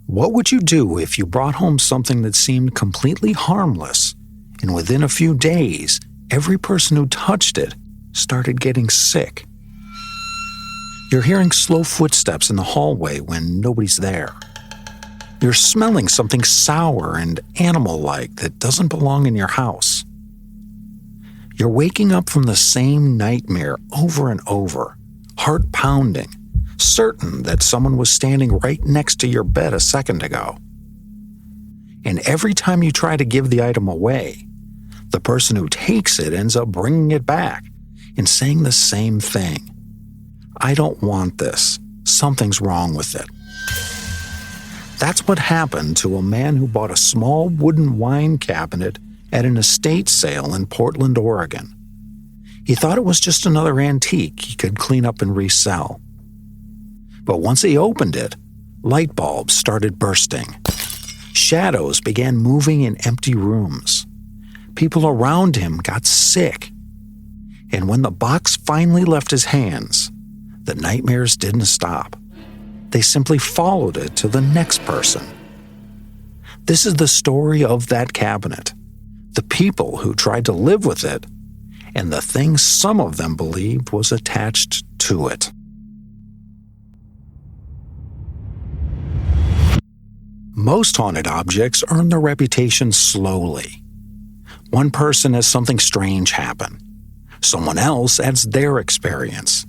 What would you do if you brought home something that seemed completely harmless, and within a few days, every person who touched it started getting sick? You're hearing slow footsteps in the hallway when nobody's there. You're smelling something sour and animal-like that doesn't belong in your house. You're waking up from the same nightmare over and over, heart pounding, certain that someone was standing right next to your bed a second ago. And every time you try to give the item away, the person who takes it ends up bringing it back and saying the same thing. I don't want this. Something's wrong with it. That's what happened to a man who bought a small wooden wine cabinet at an estate sale in Portland, Oregon. He thought it was just another antique he could clean up and resell. But once he opened it, light bulbs started bursting. Shadows began moving in empty rooms. People around him got sick. And when the box finally left his hands, the nightmares didn't stop. They simply followed it to the next person. This is the story of that cabinet, the people who tried to live with it, and the things some of them believed was attached to it. Most haunted objects earn their reputation slowly. One person has something strange happen. Someone else adds their experience.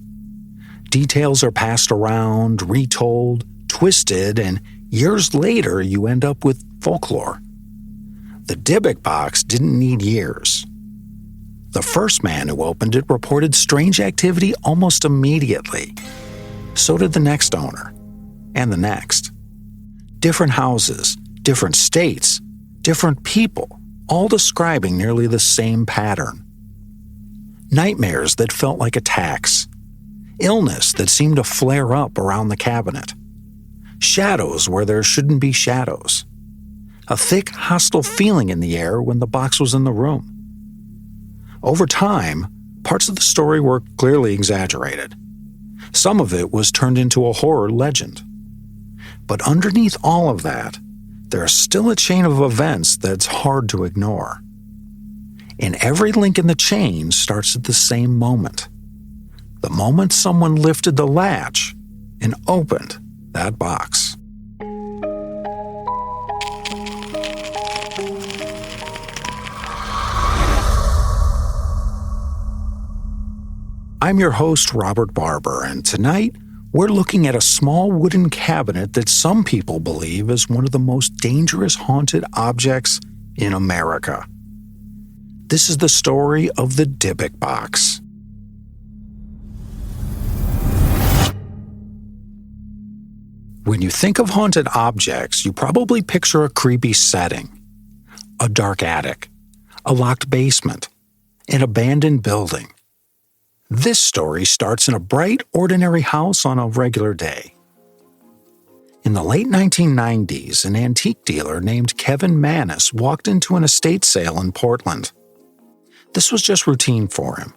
Details are passed around, retold, twisted, and years later you end up with folklore. The Dybbuk Box didn't need years. The first man who opened it reported strange activity almost immediately. So did the next owner, and the next. Different houses, different states, different people, all describing nearly the same pattern. Nightmares that felt like attacks. Illness that seemed to flare up around the cabinet. Shadows where there shouldn't be shadows. A thick, hostile feeling in the air when the box was in the room. Over time, parts of the story were clearly exaggerated. Some of it was turned into a horror legend. But underneath all of that, there's still a chain of events that's hard to ignore. And every link in the chain starts at the same moment. The moment someone lifted the latch and opened that box. I'm your host, Robert Barber, and tonight we're looking at a small wooden cabinet that some people believe is one of the most dangerous haunted objects in America. This is the story of the Dybbuk Box. When you think of haunted objects, you probably picture a creepy setting. A dark attic, a locked basement, an abandoned building. This story starts in a bright, ordinary house on a regular day. In the late 1990s, an antique dealer named Kevin Mannis walked into an estate sale in Portland. This was just routine for him.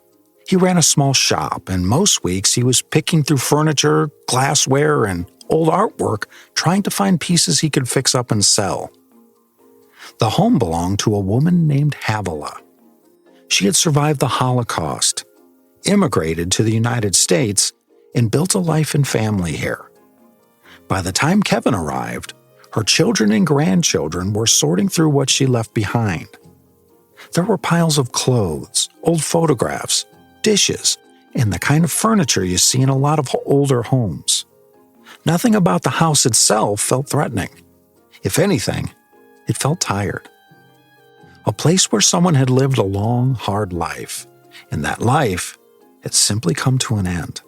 He ran a small shop, and most weeks he was picking through furniture, glassware, and old artwork, trying to find pieces he could fix up and sell. The home belonged to a woman named Havila. She had survived the Holocaust, immigrated to the United States, and built a life and family here. By the time Kevin arrived, her children and grandchildren were sorting through what she left behind. There were piles of clothes, old photographs, dishes, and the kind of furniture you see in a lot of older homes. Nothing about the house itself felt threatening. If anything, it felt tired. A place where someone had lived a long, hard life, and that life had simply come to an end.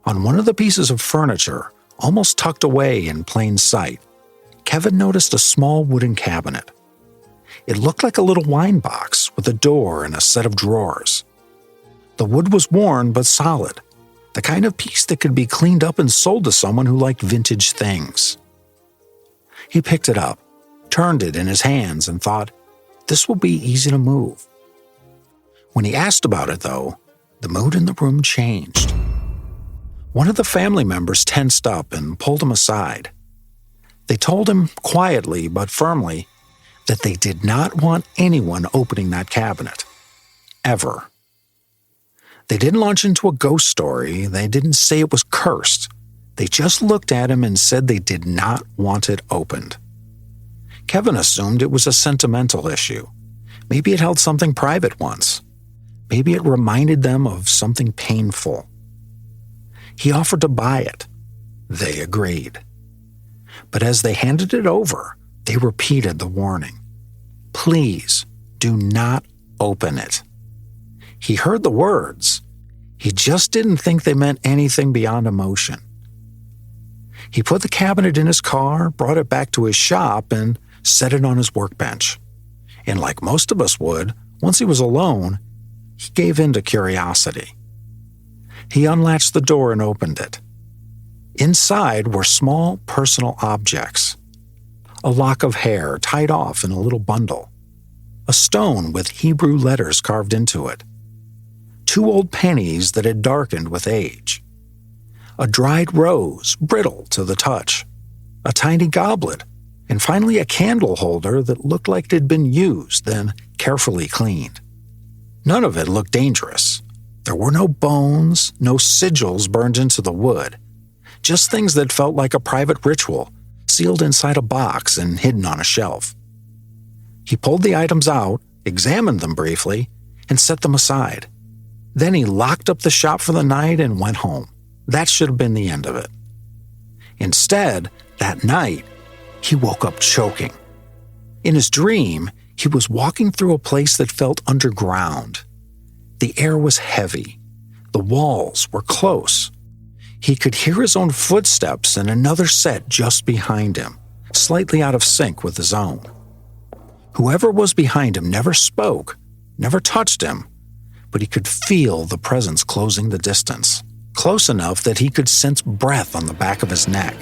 On one of the pieces of furniture, almost tucked away in plain sight, Kevin noticed a small wooden cabinet. It looked like a little wine box with a door and a set of drawers. The wood was worn but solid, the kind of piece that could be cleaned up and sold to someone who liked vintage things. He picked it up, turned it in his hands, and thought, this will be easy to move. When he asked about it, though, the mood in the room changed. One of the family members tensed up and pulled him aside. They told him quietly but firmly that they did not want anyone opening that cabinet. Ever. They didn't launch into a ghost story. They didn't say it was cursed. They just looked at him and said they did not want it opened. Kevin assumed it was a sentimental issue. Maybe it held something private once. Maybe it reminded them of something painful. He offered to buy it. They agreed. But as they handed it over, they repeated the warning. Please do not open it. He heard the words. He just didn't think they meant anything beyond emotion. He put the cabinet in his car, brought it back to his shop, and set it on his workbench. And like most of us would, once he was alone, he gave in to curiosity. He unlatched the door and opened it. Inside were small personal objects. A lock of hair tied off in a little bundle. A stone with Hebrew letters carved into it. 2 old pennies that had darkened with age. A dried rose, brittle to the touch. A tiny goblet, and finally a candle holder that looked like it had been used, then carefully cleaned. None of it looked dangerous. There were no bones, no sigils burned into the wood. Just things that felt like a private ritual, sealed inside a box and hidden on a shelf. He pulled the items out, examined them briefly, and set them aside. Then he locked up the shop for the night and went home. That should have been the end of it. Instead, that night, he woke up choking. In his dream, he was walking through a place that felt underground. The air was heavy. The walls were close. He could hear his own footsteps and another set just behind him, slightly out of sync with his own. Whoever was behind him never spoke, never touched him, but he could feel the presence closing the distance, close enough that he could sense breath on the back of his neck.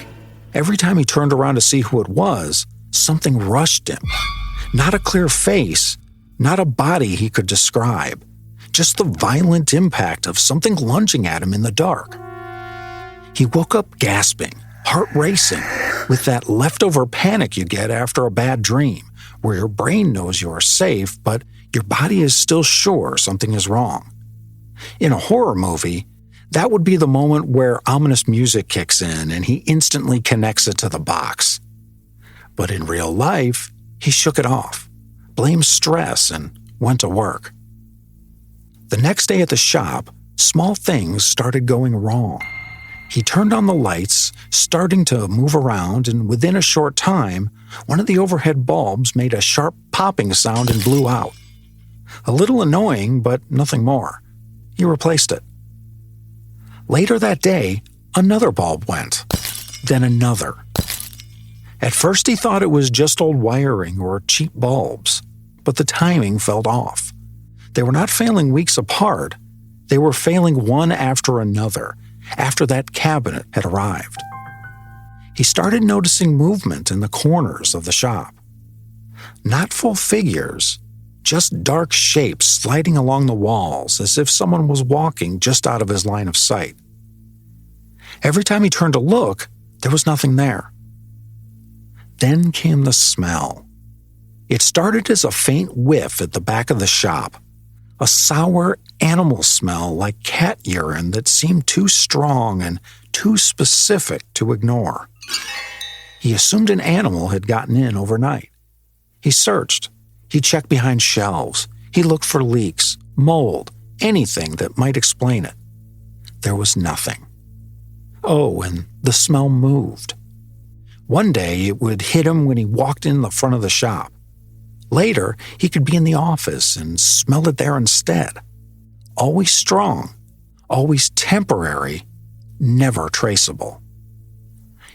Every time he turned around to see who it was, something rushed him. Not a clear face, not a body he could describe, just the violent impact of something lunging at him in the dark. He woke up gasping, heart racing, with that leftover panic you get after a bad dream, where your brain knows you are safe, but your body is still sure something is wrong. In a horror movie, that would be the moment where ominous music kicks in and he instantly connects it to the box. But in real life, he shook it off, blamed stress, and went to work. The next day at the shop, small things started going wrong. He turned on the lights, starting to move around, and within a short time, one of the overhead bulbs made a sharp popping sound and blew out. A little annoying, but nothing more. He replaced it. Later that day, another bulb went, then another. At first he thought it was just old wiring or cheap bulbs, but the timing felt off. They were not failing weeks apart. They were failing one after another, after that cabinet had arrived. He started noticing movement in the corners of the shop. Not full figures, just dark shapes sliding along the walls as if someone was walking just out of his line of sight. Every time he turned to look, there was nothing there. Then came the smell. It started as a faint whiff at the back of the shop, a sour animal smell like cat urine that seemed too strong and too specific to ignore. He assumed an animal had gotten in overnight. He searched. He checked behind shelves. He looked for leaks, mold, anything that might explain it. There was nothing. Oh, and the smell moved. One day it would hit him when he walked in the front of the shop. Later, he could be in the office and smell it there instead. Always strong, always temporary, never traceable.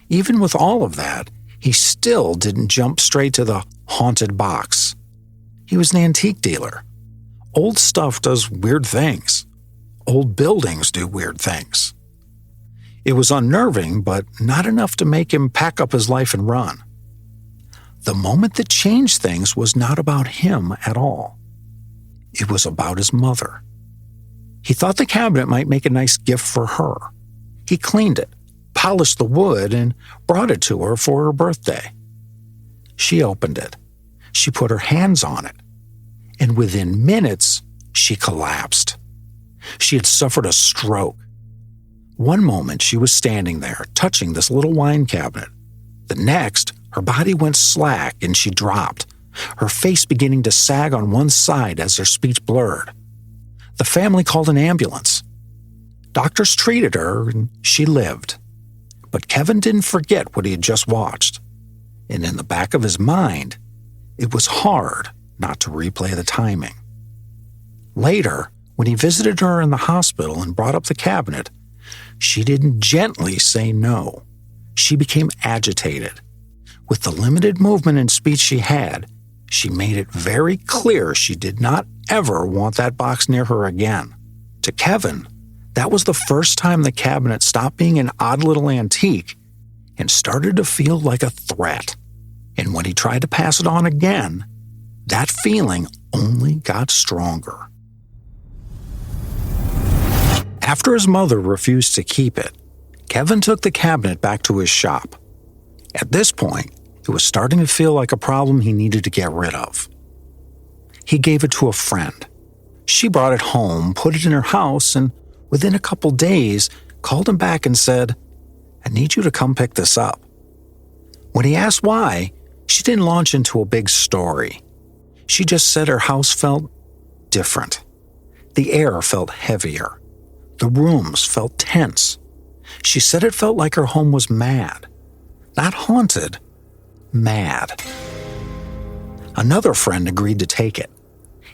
Even with all of that, he still didn't jump straight to the haunted box. He was an antique dealer. Old stuff does weird things. Old buildings do weird things. It was unnerving, but not enough to make him pack up his life and run. The moment that changed things was not about him at all. It was about his mother. He thought the cabinet might make a nice gift for her. He cleaned it, polished the wood, and brought it to her for her birthday. She opened it. She put her hands on it, and within minutes, she collapsed. She had suffered a stroke. One moment she was standing there, touching this little wine cabinet. The next, her body went slack and she dropped, her face beginning to sag on one side as her speech blurred. The family called an ambulance. Doctors treated her and she lived. But Kevin didn't forget what he had just watched. And in the back of his mind, it was hard not to replay the timing. Later, when he visited her in the hospital and brought up the cabinet, she didn't gently say no. She became agitated. With the limited movement and speech she had, she made it very clear she did not ever want that box near her again. To Kevin, that was the first time the cabinet stopped being an odd little antique and started to feel like a threat. And when he tried to pass it on again, that feeling only got stronger. After his mother refused to keep it, Kevin took the cabinet back to his shop. At this point, it was starting to feel like a problem he needed to get rid of. He gave it to a friend. She brought it home, put it in her house, and within a couple days, called him back and said, "I need you to come pick this up." When he asked why, she didn't launch into a big story. She just said her house felt different. The air felt heavier. The rooms felt tense. She said it felt like her home was mad. Not haunted, mad. Another friend agreed to take it.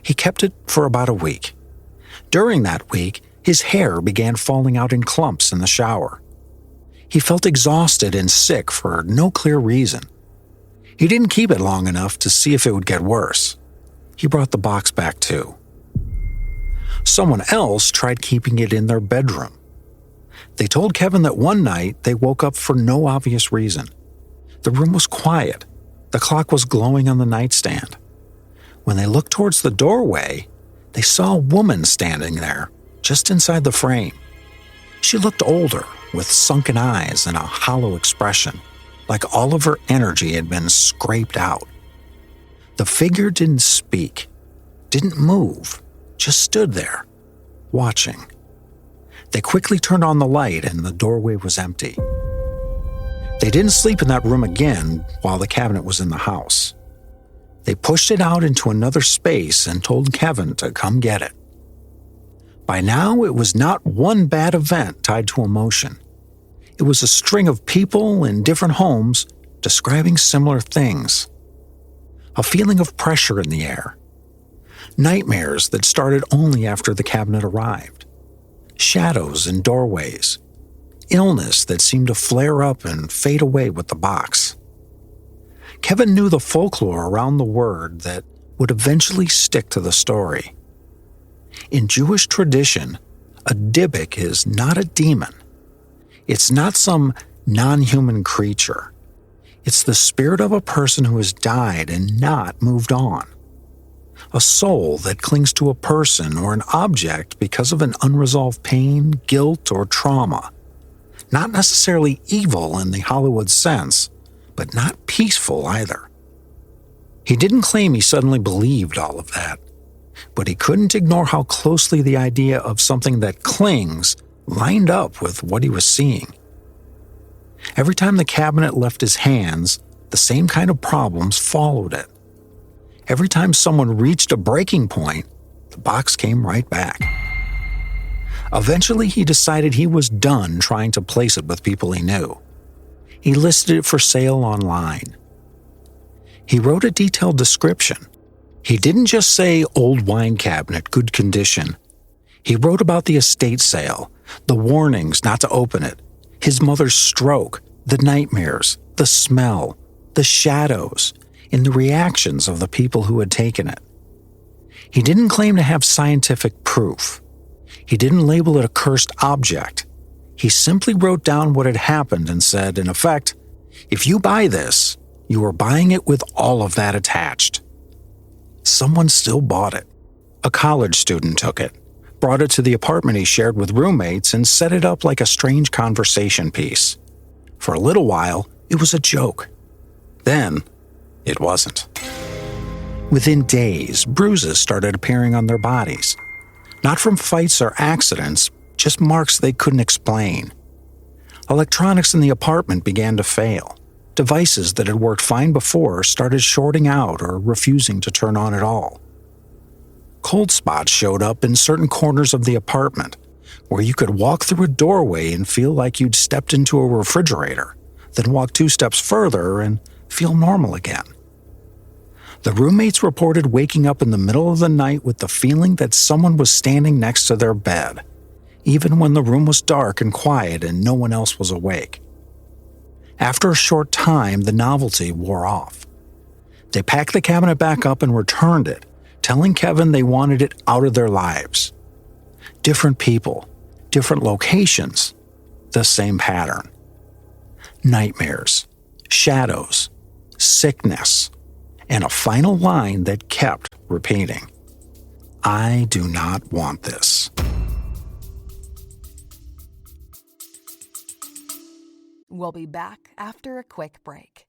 He kept it for about a week. During that week, his hair began falling out in clumps in the shower. He felt exhausted and sick for no clear reason. He didn't keep it long enough to see if it would get worse. He brought the box back too. Someone else tried keeping it in their bedroom. They told Kevin that one night they woke up for no obvious reason. The room was quiet. The clock was glowing on the nightstand. When they looked towards the doorway, they saw a woman standing there, just inside the frame. She looked older, with sunken eyes and a hollow expression, like all of her energy had been scraped out. The figure didn't speak, didn't move, just stood there, watching. They quickly turned on the light and the doorway was empty. They didn't sleep in that room again while the cabinet was in the house. They pushed it out into another space and told Kevin to come get it. By now, it was not one bad event tied to emotion. It was a string of people in different homes describing similar things. A feeling of pressure in the air. Nightmares that started only after the cabinet arrived. Shadows in doorways. Illness that seemed to flare up and fade away with the box. Kevin knew the folklore around the word that would eventually stick to the story. In Jewish tradition, a Dybbuk is not a demon. It's not some non-human creature. It's the spirit of a person who has died and not moved on. A soul that clings to a person or an object because of an unresolved pain, guilt, or trauma. Not necessarily evil in the Hollywood sense, but not peaceful either. He didn't claim he suddenly believed all of that, but he couldn't ignore how closely the idea of something that clings lined up with what he was seeing. Every time the cabinet left his hands, the same kind of problems followed it. Every time someone reached a breaking point, the box came right back. Eventually, he decided he was done trying to place it with people he knew. He listed it for sale online. He wrote a detailed description. He didn't just say old wine cabinet, good condition. He wrote about the estate sale, the warnings not to open it, his mother's stroke, the nightmares, the smell, the shadows, and the reactions of the people who had taken it. He didn't claim to have scientific proof. He didn't label it a cursed object. He simply wrote down what had happened and said, in effect, if you buy this, you are buying it with all of that attached. Someone still bought it. A college student took it, brought it to the apartment he shared with roommates, and set it up like a strange conversation piece. For a little while, it was a joke. Then, it wasn't. Within days, bruises started appearing on their bodies. Not from fights or accidents, just marks they couldn't explain. Electronics in the apartment began to fail. Devices that had worked fine before started shorting out or refusing to turn on at all. Cold spots showed up in certain corners of the apartment, where you could walk through a doorway and feel like you'd stepped into a refrigerator, then walk 2 steps further and feel normal again. The roommates reported waking up in the middle of the night with the feeling that someone was standing next to their bed, even when the room was dark and quiet and no one else was awake. After a short time, the novelty wore off. They packed the cabinet back up and returned it, telling Kevin they wanted it out of their lives. Different people, different locations, the same pattern. Nightmares, shadows, sickness, and a final line that kept repeating. I do not want this. We'll be back after a quick break.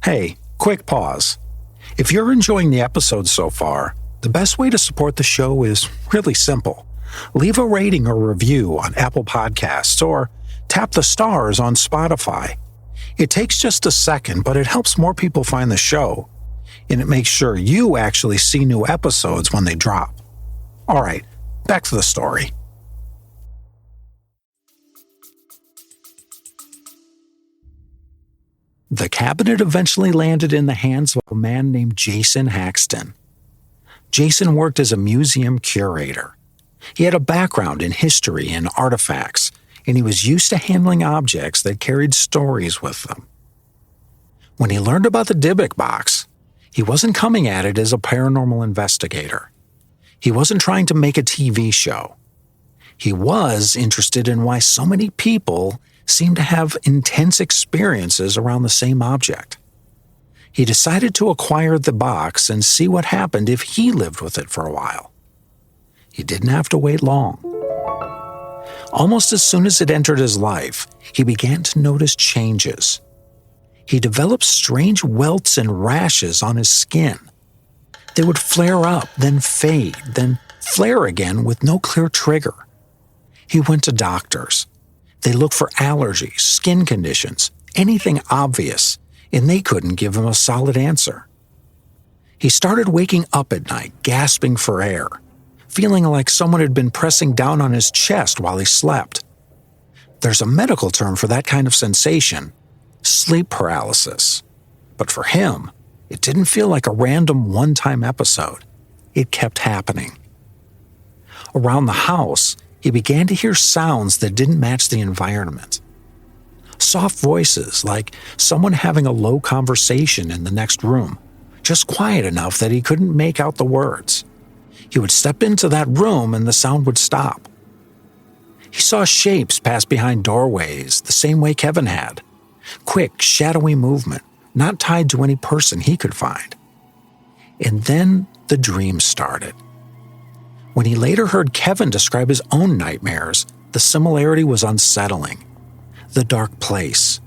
Hey, quick pause. If you're enjoying the episode so far, the best way to support the show is really simple. Leave a rating or review on Apple Podcasts or tap the stars on Spotify. It takes just a second, but it helps more people find the show, and it makes sure you actually see new episodes when they drop. All right, back to the story. The cabinet eventually landed in the hands of a man named Jason Haxton. Jason worked as a museum curator. He had a background in history and artifacts, and he was used to handling objects that carried stories with them. When he learned about the Dybbuk Box, he wasn't coming at it as a paranormal investigator. He wasn't trying to make a TV show. He was interested in why so many people seemed to have intense experiences around the same object. He decided to acquire the box and see what happened if he lived with it for a while. He didn't have to wait long. Almost as soon as it entered his life, he began to notice changes. He developed strange welts and rashes on his skin. They would flare up, then fade, then flare again with no clear trigger. He went to doctors. They looked for allergies, skin conditions, anything obvious, and they couldn't give him a solid answer. He started waking up at night, gasping for air, feeling like someone had been pressing down on his chest while he slept. There's a medical term for that kind of sensation, sleep paralysis. But for him, it didn't feel like a random one-time episode. It kept happening. Around the house, he began to hear sounds that didn't match the environment. Soft voices, like someone having a low conversation in the next room, just quiet enough that he couldn't make out the words. He would step into that room and the sound would stop. He saw shapes pass behind doorways the same way Kevin had. Quick, shadowy movement, not tied to any person he could find. And then the dreams started. When he later heard Kevin describe his own nightmares, the similarity was unsettling. The dark place,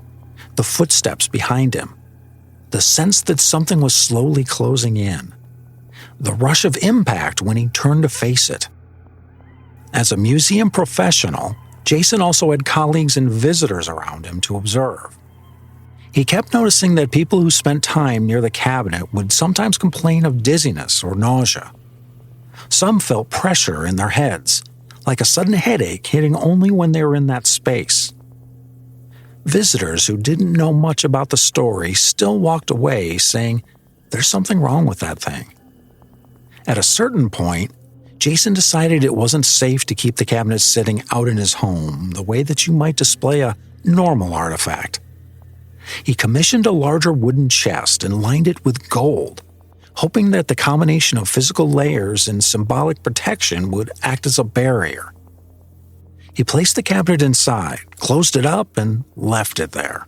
the footsteps behind him, the sense that something was slowly closing in, the rush of impact when he turned to face it. As a museum professional, Jason also had colleagues and visitors around him to observe. He kept noticing that people who spent time near the cabinet would sometimes complain of dizziness or nausea. Some felt pressure in their heads, like a sudden headache hitting only when they were in that space. Visitors who didn't know much about the story still walked away saying, "There's something wrong with that thing." At a certain point, Jason decided it wasn't safe to keep the cabinet sitting out in his home the way that you might display a normal artifact. He commissioned a larger wooden chest and lined it with gold, hoping that the combination of physical layers and symbolic protection would act as a barrier. He placed the cabinet inside, closed it up, and left it there.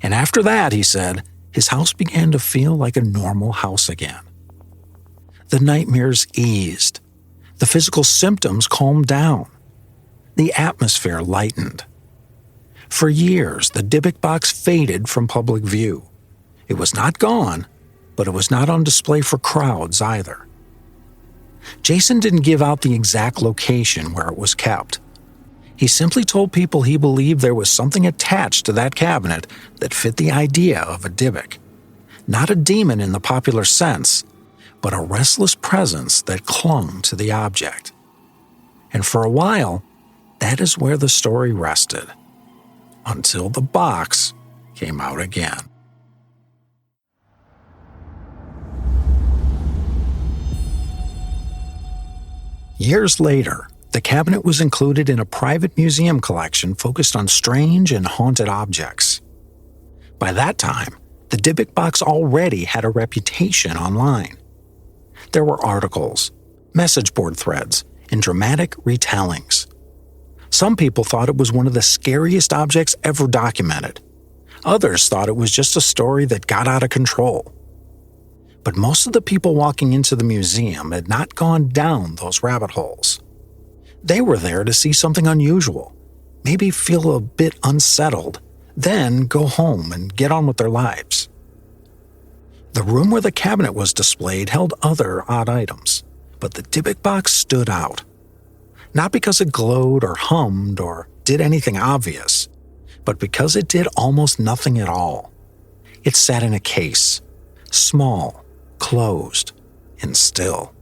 And after that, he said, his house began to feel like a normal house again. The nightmares eased. The physical symptoms calmed down. The atmosphere lightened. For years, the Dybbuk Box faded from public view. It was not gone, but it was not on display for crowds either. Jason didn't give out the exact location where it was kept. He simply told people he believed there was something attached to that cabinet that fit the idea of a Dybbuk. Not a demon in the popular sense, but a restless presence that clung to the object. And for a while, that is where the story rested, until the box came out again. Years later, the cabinet was included in a private museum collection focused on strange and haunted objects. By that time, the Dybbuk Box already had a reputation online. There were articles, message board threads, and dramatic retellings. Some people thought it was one of the scariest objects ever documented. Others thought it was just a story that got out of control. But most of the people walking into the museum had not gone down those rabbit holes. They were there to see something unusual, maybe feel a bit unsettled, then go home and get on with their lives. The room where the cabinet was displayed held other odd items, but the Dybbuk Box stood out. Not because it glowed or hummed or did anything obvious, but because it did almost nothing at all. It sat in a case, small, closed, and still.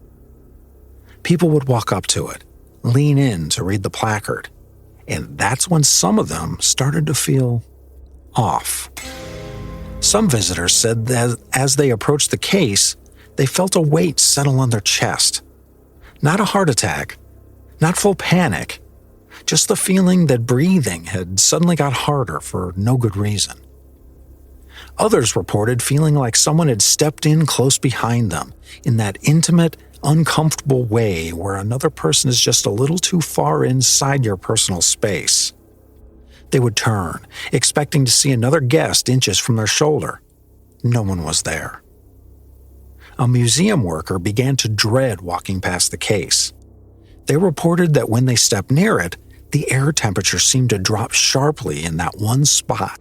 People would walk up to it, lean in to read the placard, and that's when some of them started to feel off. Some visitors said that as they approached the case, they felt a weight settle on their chest. Not a heart attack, not full panic, just the feeling that breathing had suddenly got harder for no good reason. Others reported feeling like someone had stepped in close behind them in that intimate, uncomfortable way where another person is just a little too far inside your personal space. They would turn, expecting to see another guest inches from their shoulder. No one was there. A museum worker began to dread walking past the case. They reported that when they stepped near it, the air temperature seemed to drop sharply in that one spot.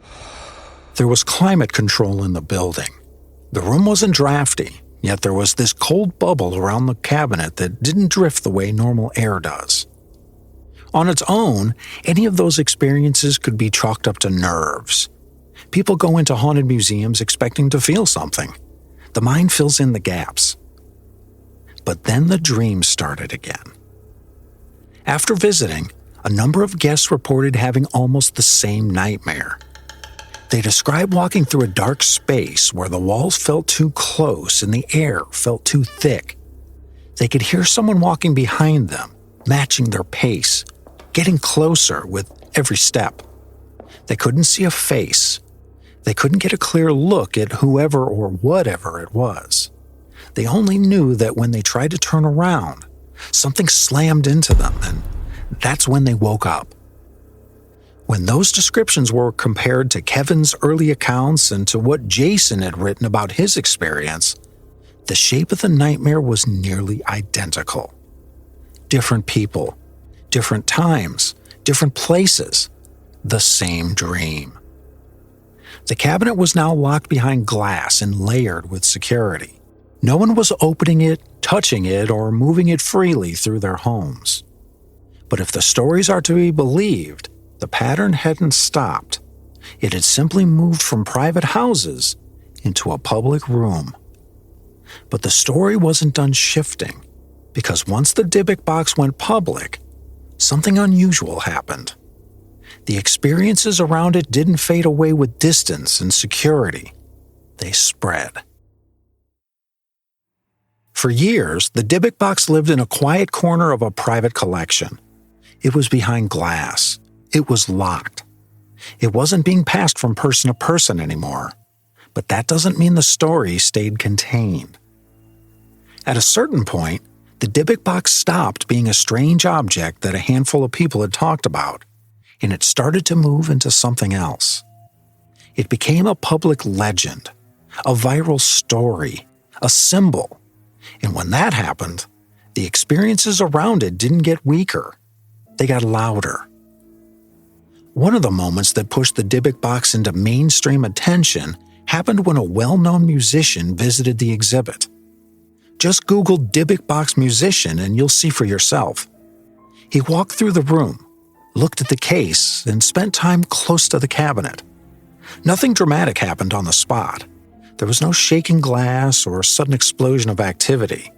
There was climate control in the building. The room wasn't drafty, yet there was this cold bubble around the cabinet that didn't drift the way normal air does. On its own, any of those experiences could be chalked up to nerves. People go into haunted museums expecting to feel something. The mind fills in the gaps. But then the dreams started again. After visiting, a number of guests reported having almost the same nightmare. They described walking through a dark space where the walls felt too close and the air felt too thick. They could hear someone walking behind them, matching their pace, getting closer with every step. They couldn't see a face. They couldn't get a clear look at whoever or whatever it was. They only knew that when they tried to turn around, something slammed into them, and that's when they woke up. When those descriptions were compared to Kevin's early accounts and to what Jason had written about his experience, the shape of the nightmare was nearly identical. Different people, different times, different places, the same dream. The cabinet was now locked behind glass and layered with security. No one was opening it, touching it, or moving it freely through their homes. But if the stories are to be believed, the pattern hadn't stopped. It had simply moved from private houses into a public room. But the story wasn't done shifting, because once the Dybbuk Box went public, something unusual happened. The experiences around it didn't fade away with distance and security. They spread. For years, the Dybbuk Box lived in a quiet corner of a private collection. It was behind glass. It was locked. It wasn't being passed from person to person anymore. But that doesn't mean the story stayed contained. At a certain point, the Dybbuk Box stopped being a strange object that a handful of people had talked about, and it started to move into something else. It became a public legend, a viral story, a symbol. And when that happened, the experiences around it didn't get weaker. They got louder. One of the moments that pushed the Dybbuk Box into mainstream attention happened when a well-known musician visited the exhibit. Just Google Dybbuk Box musician and you'll see for yourself. He walked through the room, looked at the case, and spent time close to the cabinet. Nothing dramatic happened on the spot. There was no shaking glass or sudden explosion of activity.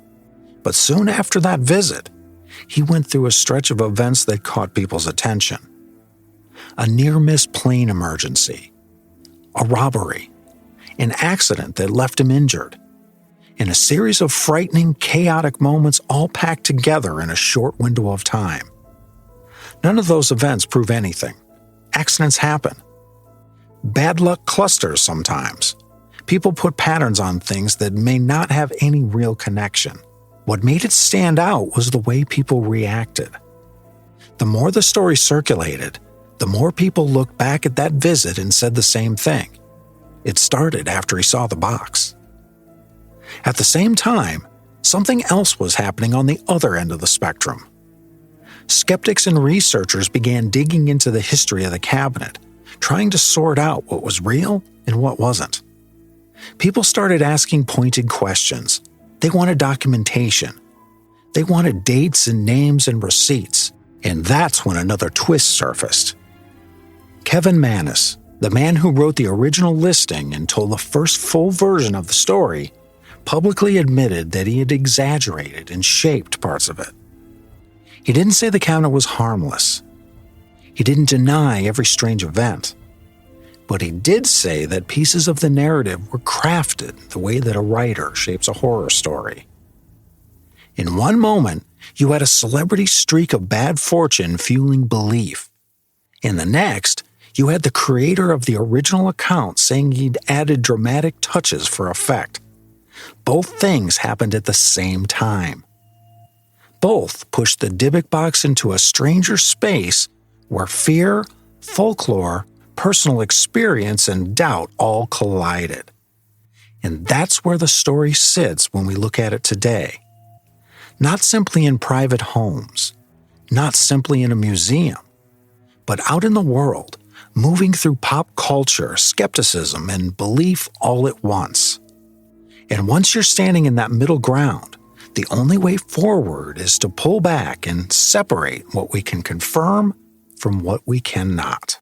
But soon after that visit, he went through a stretch of events that caught people's attention. A near-miss plane emergency, a robbery, an accident that left him injured, and a series of frightening, chaotic moments all packed together in a short window of time. None of those events prove anything. Accidents happen. Bad luck clusters sometimes. People put patterns on things that may not have any real connection. What made it stand out was the way people reacted. The more the story circulated, the more people looked back at that visit and said the same thing. It started after he saw the box. At the same time, something else was happening on the other end of the spectrum. Skeptics and researchers began digging into the history of the cabinet, trying to sort out what was real and what wasn't. People started asking pointed questions. They wanted documentation. They wanted dates and names and receipts. And that's when another twist surfaced. Kevin Mannis, the man who wrote the original listing and told the first full version of the story, publicly admitted that he had exaggerated and shaped parts of it. He didn't say the cabinet was harmless. He didn't deny every strange event. But he did say that pieces of the narrative were crafted the way that a writer shapes a horror story. In one moment, you had a celebrity streak of bad fortune fueling belief. In the next, you had the creator of the original account saying he'd added dramatic touches for effect. Both things happened at the same time. Both pushed the Dybbuk Box into a stranger space where fear, folklore, personal experience, and doubt all collided. And that's where the story sits when we look at it today. Not simply in private homes, not simply in a museum, but out in the world, moving through pop culture, skepticism, and belief all at once. And once you're standing in that middle ground, the only way forward is to pull back and separate what we can confirm from what we cannot.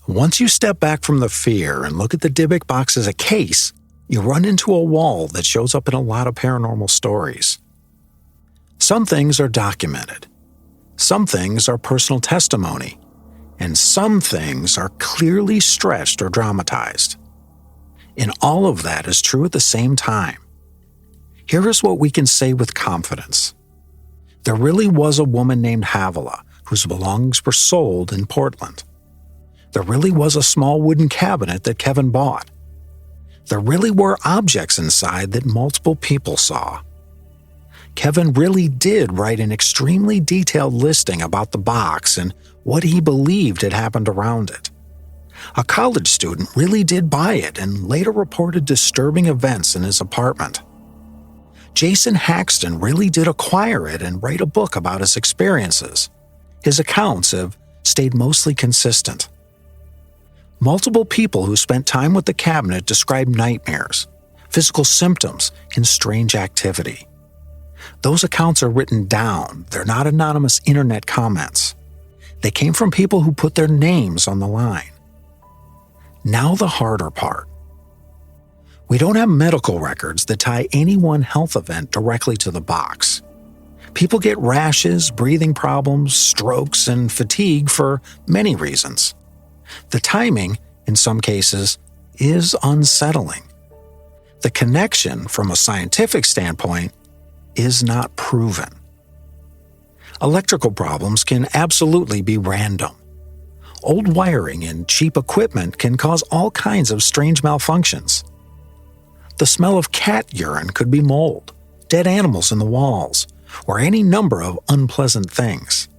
Once you step back from the fear and look at the Dybbuk Box as a case, you run into a wall that shows up in a lot of paranormal stories. Some things are documented. Some things are personal testimony. And some things are clearly stretched or dramatized. And all of that is true at the same time. Here is what we can say with confidence. There really was a woman named Havilah whose belongings were sold in Portland. There really was a small wooden cabinet that Kevin bought. There really were objects inside that multiple people saw. Kevin really did write an extremely detailed listing about the box and what he believed had happened around it. A college student really did buy it and later reported disturbing events in his apartment. Jason Haxton really did acquire it and write a book about his experiences. His accounts have stayed mostly consistent. Multiple people who spent time with the cabinet described nightmares, physical symptoms, and strange activity. Those accounts are written down. They're not anonymous internet comments. They came from people who put their names on the line. Now the harder part. We don't have medical records that tie any one health event directly to the box. People get rashes, breathing problems, strokes, and fatigue for many reasons. The timing, in some cases, is unsettling. The connection, from a scientific standpoint, is not proven. Electrical problems can absolutely be random. Old wiring and cheap equipment can cause all kinds of strange malfunctions. The smell of cat urine could be mold, dead animals in the walls, or any number of unpleasant things.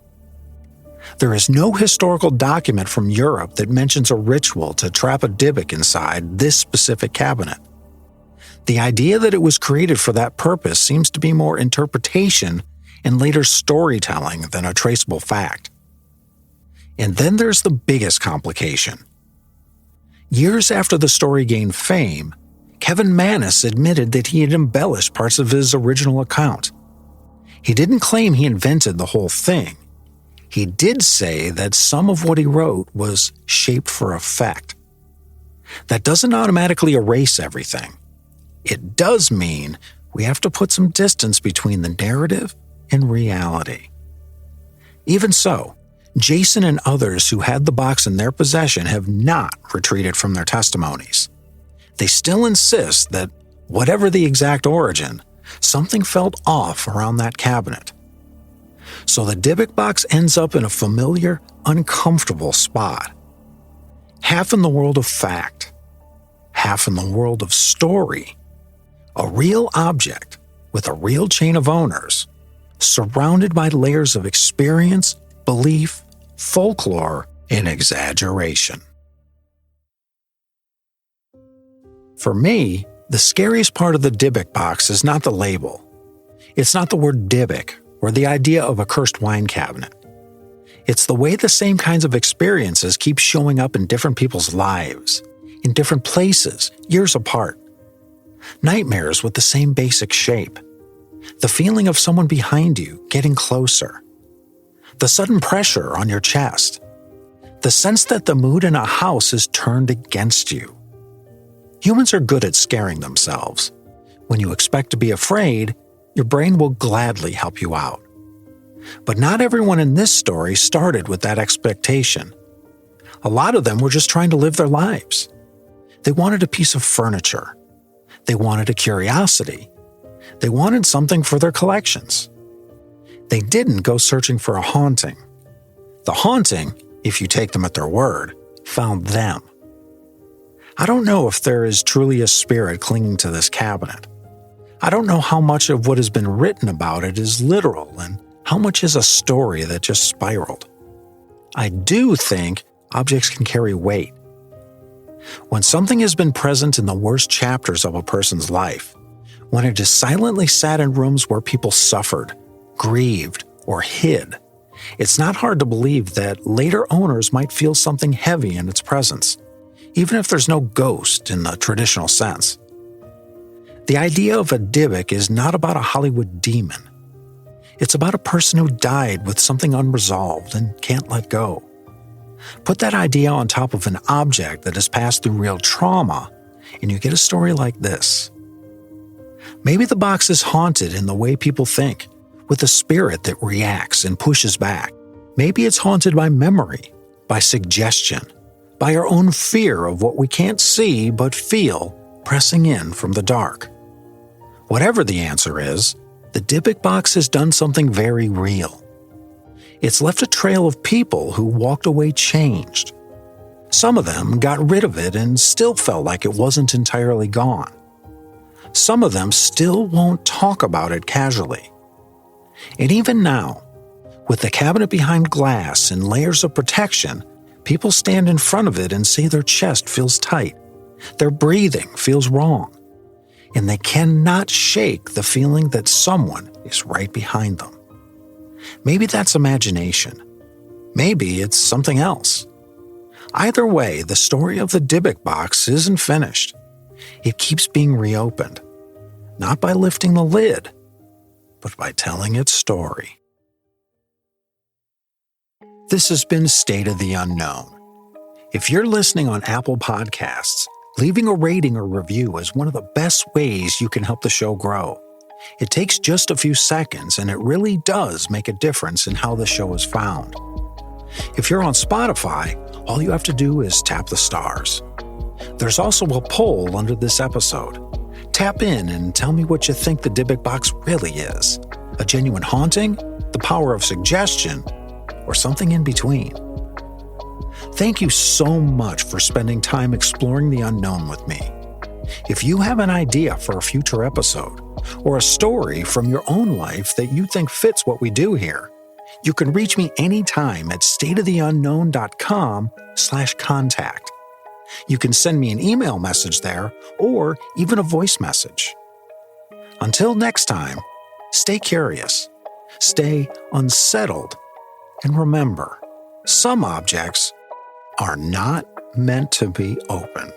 There is no historical document from Europe that mentions a ritual to trap a Dybbuk inside this specific cabinet. The idea that it was created for that purpose seems to be more interpretation and later storytelling than a traceable fact. And then there's the biggest complication. Years after the story gained fame, Kevin Mannis admitted that he had embellished parts of his original account. He didn't claim he invented the whole thing. He did say that some of what he wrote was shaped for effect. That doesn't automatically erase everything. It does mean we have to put some distance between the narrative and reality. Even so, Jason and others who had the box in their possession have not retreated from their testimonies. They still insist that, whatever the exact origin, something felt off around that cabinet. So the Dybbuk box ends up in a familiar, uncomfortable spot. Half in the world of fact, half in the world of story. A real object with a real chain of owners, surrounded by layers of experience, belief, folklore, and exaggeration. For me, the scariest part of the Dybbuk box is not the label. It's not the word Dybbuk or the idea of a cursed wine cabinet. It's the way the same kinds of experiences keep showing up in different people's lives, in different places, years apart. Nightmares with the same basic shape. The feeling of someone behind you getting closer. The sudden pressure on your chest. The sense that the mood in a house is turned against you. Humans are good at scaring themselves. When you expect to be afraid, your brain will gladly help you out. But not everyone in this story started with that expectation. A lot of them were just trying to live their lives. They wanted a piece of furniture. They wanted a curiosity. They wanted something for their collections. They didn't go searching for a haunting. The haunting, if you take them at their word, found them. I don't know if there is truly a spirit clinging to this cabinet. I don't know how much of what has been written about it is literal and how much is a story that just spiraled. I do think objects can carry weight. When something has been present in the worst chapters of a person's life, when it is silently sat in rooms where people suffered, grieved, or hid, it's not hard to believe that later owners might feel something heavy in its presence, even if there's no ghost in the traditional sense. The idea of a Dybbuk is not about a Hollywood demon. It's about a person who died with something unresolved and can't let go. Put that idea on top of an object that has passed through real trauma, and you get a story like this. Maybe the box is haunted in the way people think, with a spirit that reacts and pushes back. Maybe it's haunted by memory, by suggestion, by our own fear of what we can't see but feel pressing in from the dark. Whatever the answer is, the Dybbuk box has done something very real. It's left a trail of people who walked away changed. Some of them got rid of it and still felt like it wasn't entirely gone. Some of them still won't talk about it casually. And even now, with the cabinet behind glass and layers of protection, people stand in front of it and say their chest feels tight, their breathing feels wrong, and they cannot shake the feeling that someone is right behind them. Maybe that's imagination. Maybe it's something else. Either way, the story of the Dybbuk box isn't finished. It keeps being reopened, not by lifting the lid, but by telling its story. This has been State of the Unknown. If you're listening on Apple Podcasts, leaving a rating or review is one of the best ways you can help the show grow. It takes just a few seconds, and it really does make a difference in how the show is found. If you're on Spotify, all you have to do is tap the stars. There's also a poll under this episode. Tap in and tell me what you think the Dybbuk box really is. A genuine haunting, the power of suggestion, or something in between. Thank you so much for spending time exploring the unknown with me. If you have an idea for a future episode, or a story from your own life that you think fits what we do here, you can reach me anytime at stateoftheunknown.com/contact. You can send me an email message there or even a voice message. Until next time, stay curious, stay unsettled, and remember, Some objects are not meant to be opened.